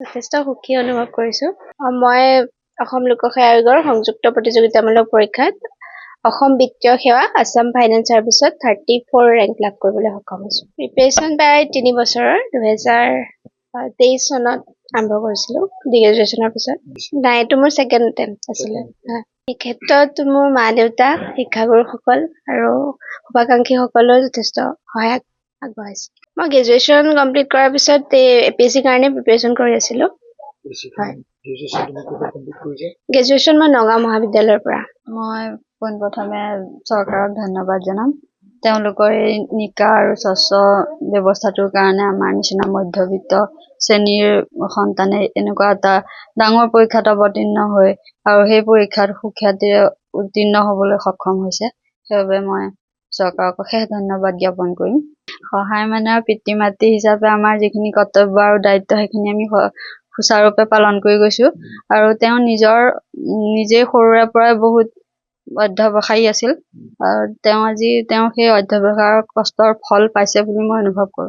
যথেষ্ট সুখী অনুভৱ কৰিছোঁ। মই অসম লোকসেৱা আয়োগৰ সংযুক্ত প্ৰতিযোগিতামূলক পৰীক্ষাত অসম বিত্তীয় সেৱা আছাম ফাইনেন্স ছাৰ্ভিচত 34 ৰেংক লাভ কৰিবলৈ সক্ষম হৈছোঁ। প্ৰিপেৰেশ্যন প্ৰায় 3 বছৰৰ 2023 চনত আৰম্ভ কৰিছিলোঁ গ্ৰেজুৱেশ্যনৰ পিছত। নাই, এইটো মোৰ ছেকেণ্ড এটেম্প আছিলে। এই ক্ষেত্ৰত মোৰ মা দেউতা, শিক্ষাগুৰুসকল আৰু শুভাকাংক্ষীসকলেও যথেষ্ট সহায় আগবঢ়াইছে। মই গ্ৰেজুৱেশ্যন কমপ্লিট কৰাৰ পিছত APSCৰ কাৰণে প্ৰিপেৰেশ্যন কৰি আছিলোঁ। গ্ৰেজুৱেশ্যন মই নগাঁও মহাবিদ্যালয়ৰ পৰা। মই পোনপ্ৰথমে চৰকাৰক ধন্যবাদ জনাম। তেওঁলোকৰ এই নিকা আৰু স্বচ্ছ ব্যৱস্থাটোৰ কাৰণে আমাৰ নিচিনা মধ্যবিত্ত শ্ৰেণীৰ সন্তানে এনেকুৱা এটা ডাঙৰ পৰীক্ষাত অৱতীৰ্ণ হৈ আৰু সেই পৰীক্ষাত সুখ্যাতিৰে উত্তীৰ্ণ হ'বলৈ সক্ষম হৈছে। সেইবাবে মই চৰকাৰক অশেষ ধন্যবাদ জ্ঞাপন কৰিম। সহায় মানে পিতৃ মাতৃ হিচাপে আমাৰ যিখিনি কৰ্তব্য আৰু দায়িত্ব সেইখিনি আমি সুচাৰুৰূপে পালন কৰি গৈছোঁ। আৰু তেওঁ নিজেই সৰুৰে পৰাই বহুত অধ্যৱসায়ী আছিল। আৰু তেওঁ সেই অধ্যৱসায়ৰ কষ্টৰ ফল পাইছে বুলি মই অনুভৱ কৰোঁ।